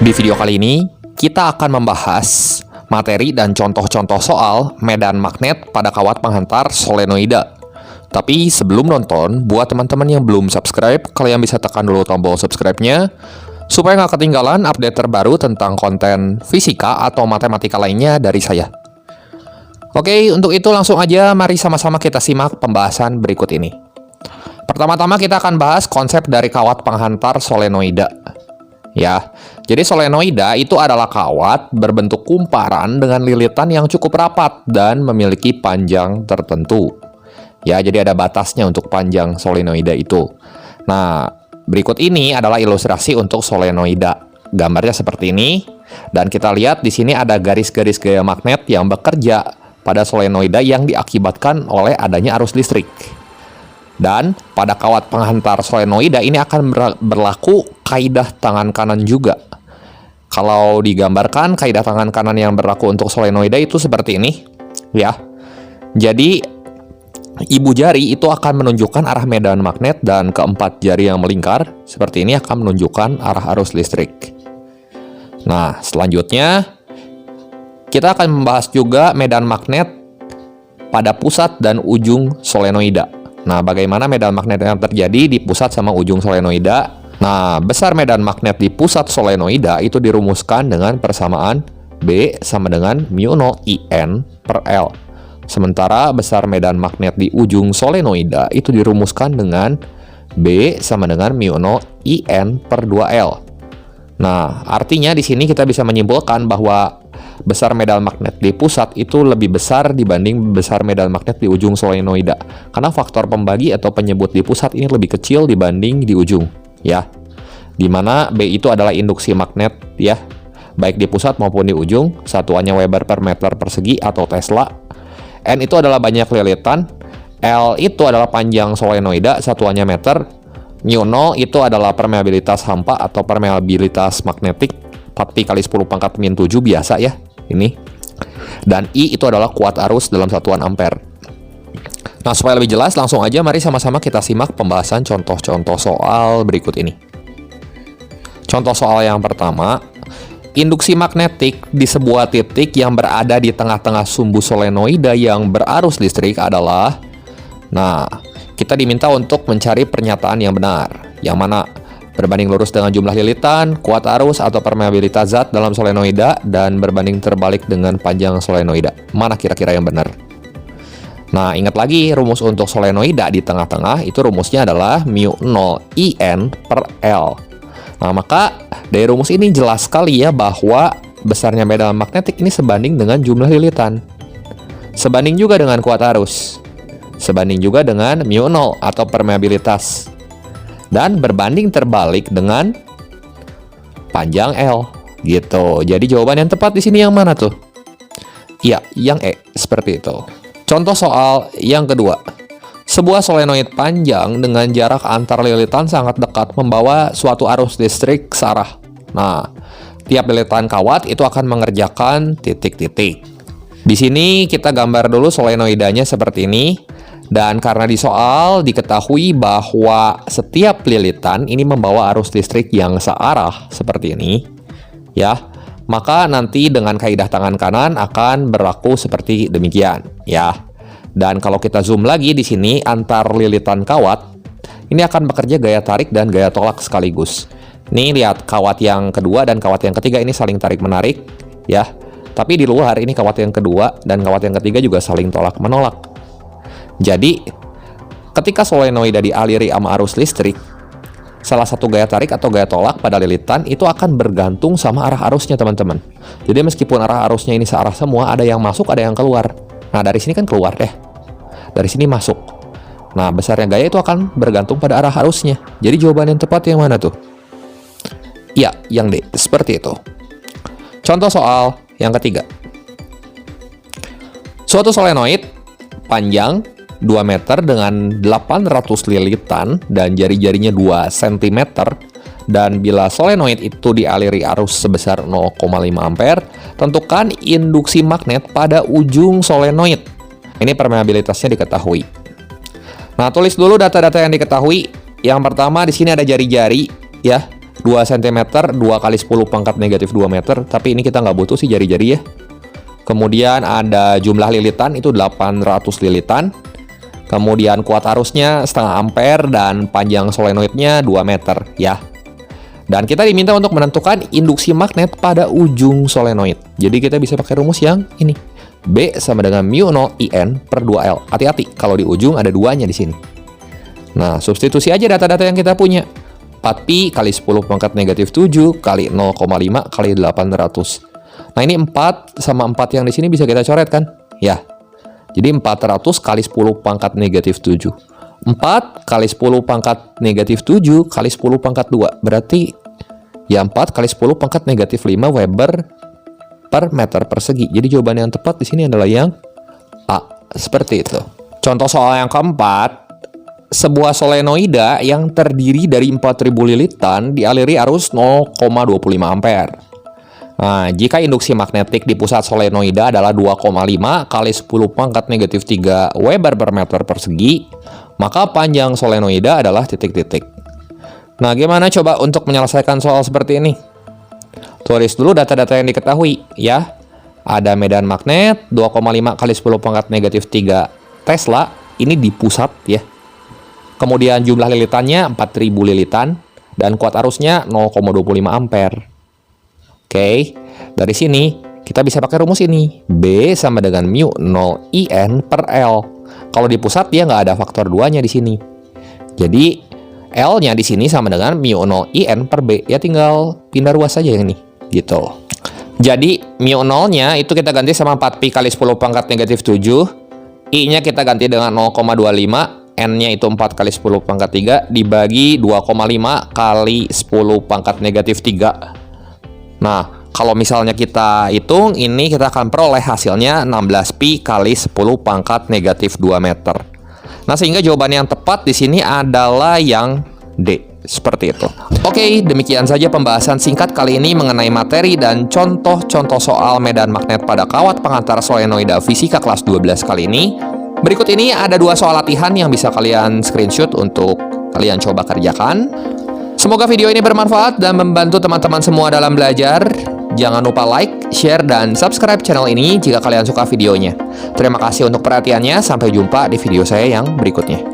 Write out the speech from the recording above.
Di video kali ini, kita akan membahas materi dan contoh-contoh soal medan magnet pada kawat penghantar solenoida. Tapi sebelum nonton, buat teman-teman yang belum subscribe, kalian bisa tekan dulu tombol subscribe-nya, supaya nggak ketinggalan update terbaru tentang konten fisika atau matematika lainnya dari saya. Oke, untuk itu langsung aja mari sama-sama kita simak pembahasan berikut ini. Pertama-tama kita akan bahas konsep dari kawat penghantar solenoida. Ya, jadi solenoida itu adalah kawat berbentuk kumparan dengan lilitan yang cukup rapat dan memiliki panjang tertentu. Ya, jadi ada batasnya untuk panjang solenoida itu. Nah, berikut ini adalah ilustrasi untuk solenoida. Gambarnya seperti ini, dan kita lihat di sini ada garis-garis gaya magnet yang bekerja pada solenoida yang diakibatkan oleh adanya arus listrik. Dan pada kawat penghantar solenoida ini akan berlaku kaidah tangan kanan juga. Kalau digambarkan kaidah tangan kanan yang berlaku untuk solenoida itu seperti ini, ya. Jadi ibu jari itu akan menunjukkan arah medan magnet dan keempat jari yang melingkar seperti ini akan menunjukkan arah arus listrik. Nah, selanjutnya kita akan membahas juga medan magnet pada pusat dan ujung solenoida. Nah, bagaimana medan magnet yang terjadi di pusat sama ujung solenoida? Nah, besar medan magnet di pusat solenoida itu dirumuskan dengan persamaan B sama dengan μ0 IN per L. Sementara besar medan magnet di ujung solenoida itu dirumuskan dengan B sama dengan μ0 IN per 2L. Nah, artinya di sini kita bisa menyimpulkan bahwa besar medan magnet di pusat itu lebih besar dibanding besar medan magnet di ujung solenoida. Karena faktor pembagi atau penyebut di pusat ini lebih kecil dibanding di ujung, ya. Dimana B itu adalah induksi magnet, ya. Baik di pusat maupun di ujung, satuannya Weber per meter persegi atau Tesla. N itu adalah banyak lilitan. L itu adalah panjang solenoida, satuannya meter. μ0 itu adalah permeabilitas hampa atau permeabilitas magnetik, tapi kali 10 pangkat min 7 biasa ya, ini. Dan I itu adalah kuat arus dalam satuan ampere. Nah, supaya lebih jelas, langsung aja mari sama-sama kita simak pembahasan contoh-contoh soal berikut ini. Contoh soal yang pertama, induksi magnetik di sebuah titik yang berada di tengah-tengah sumbu solenoida yang berarus listrik adalah, nah, kita diminta untuk mencari pernyataan yang benar, yang mana berbanding lurus dengan jumlah lilitan, kuat arus atau permeabilitas zat dalam solenoida, dan berbanding terbalik dengan panjang solenoida. Mana kira-kira yang benar? Nah, ingat lagi rumus untuk solenoida di tengah-tengah itu rumusnya adalah μ0 IN per L. Nah, maka dari rumus ini jelas sekali ya bahwa besarnya medan magnetik ini sebanding dengan jumlah lilitan. Sebanding juga dengan kuat arus. Sebanding juga dengan μ0 atau permeabilitas. Dan berbanding terbalik dengan panjang L gitu. Jadi jawaban yang tepat di sini yang mana tuh? Iya, yang E, seperti itu. Contoh soal yang kedua. Sebuah solenoid panjang dengan jarak antar lilitan sangat dekat membawa suatu arus listrik searah. Nah, tiap lilitan kawat itu akan mengerjakan titik-titik. Di sini kita gambar dulu solenoidanya seperti ini. Dan karena di soal diketahui bahwa setiap lilitan ini membawa arus listrik yang searah seperti ini, ya, maka nanti dengan kaidah tangan kanan akan berlaku seperti demikian, ya. Dan kalau kita zoom lagi di sini antar lilitan kawat, ini akan bekerja gaya tarik dan gaya tolak sekaligus. Nih lihat kawat yang kedua dan kawat yang ketiga ini saling tarik menarik, ya. Tapi di luar ini kawat yang kedua dan kawat yang ketiga juga saling tolak menolak. Jadi, ketika solenoida dialiri sama arus listrik, salah satu gaya tarik atau gaya tolak pada lilitan itu akan bergantung sama arah arusnya, teman-teman. Jadi, meskipun arah arusnya ini searah semua, ada yang masuk, ada yang keluar. Nah, dari sini kan keluar deh. Dari sini masuk. Nah, besarnya gaya itu akan bergantung pada arah arusnya. Jadi, jawaban yang tepat yang mana tuh? Iya, yang D. Seperti itu. Contoh soal yang ketiga. Suatu solenoid panjang 2 meter dengan 800 lilitan dan jari-jarinya 2 cm, dan bila solenoid itu dialiri arus sebesar 0,5 ampere, tentukan induksi magnet pada ujung solenoid. Ini permeabilitasnya diketahui. Nah, tulis dulu data-data yang diketahui. Yang pertama di sini ada jari-jari, ya. 2 cm 2 kali 10 pangkat negatif 2 meter, tapi ini kita nggak butuh sih jari-jari ya. Kemudian ada jumlah lilitan itu 800 lilitan. Kemudian kuat arusnya setengah ampere dan panjang solenoidnya 2 meter ya. Dan kita diminta untuk menentukan induksi magnet pada ujung solenoid. Jadi kita bisa pakai rumus yang ini. B sama dengan mu 0 IN per 2L. Hati-hati kalau di ujung ada 2-nya di sini. Nah, substitusi aja data-data yang kita punya. 4pi kali 10 pangkat negatif 7 kali 0,5 kali 800. Nah, ini 4 sama 4 yang di sini bisa kita coret kan? Ya. Jadi 400 kali 10 pangkat negatif 7. 4 kali 10 pangkat negatif 7 kali 10 pangkat 2. Berarti ya 4 kali 10 pangkat negatif 5 Weber per meter persegi. Jadi jawaban yang tepat di sini adalah yang A. Seperti itu. Contoh soal yang keempat. Sebuah solenoida yang terdiri dari 4000 lilitan dialiri arus 0,25 ampere. Nah, jika induksi magnetik di pusat solenoida adalah 2,5 kali 10 pangkat negatif 3 Weber per meter persegi, maka panjang solenoida adalah titik-titik. Nah, gimana coba untuk menyelesaikan soal seperti ini? Tulis dulu data-data yang diketahui, ya. Ada medan magnet 2,5 kali 10 pangkat negatif 3 Tesla, ini di pusat, ya. Kemudian jumlah lilitannya 4000 lilitan, dan kuat arusnya 0,25 ampere. Oke, dari sini kita bisa pakai rumus ini. B sama dengan mu 0 IN per L. Kalau di pusat dia nggak ada faktor 2-nya di sini. Jadi L-nya di sini sama dengan mu 0 IN per B. Ya tinggal pindah ruas saja yang ini. Gitu. Jadi mu 0-nya itu kita ganti sama 4pi kali 10 pangkat negatif 7. I-nya kita ganti dengan 0,25. N-nya itu 4 kali 10 pangkat 3 dibagi 2,5 kali 10 pangkat negatif 3. Nah, kalau misalnya kita hitung, ini kita akan peroleh hasilnya 16pi kali 10 pangkat negatif 2 meter. Nah, sehingga jawaban yang tepat di sini adalah yang D. Seperti itu. Oke, demikian saja pembahasan singkat kali ini mengenai materi dan contoh-contoh soal medan magnet pada kawat pengantar solenoida fisika kelas 12 kali ini. Berikut ini ada 2 soal latihan yang bisa kalian screenshot untuk kalian coba kerjakan. Semoga video ini bermanfaat dan membantu teman-teman semua dalam belajar. Jangan lupa like, share, dan subscribe channel ini jika kalian suka videonya. Terima kasih untuk perhatiannya. Sampai jumpa di video saya yang berikutnya.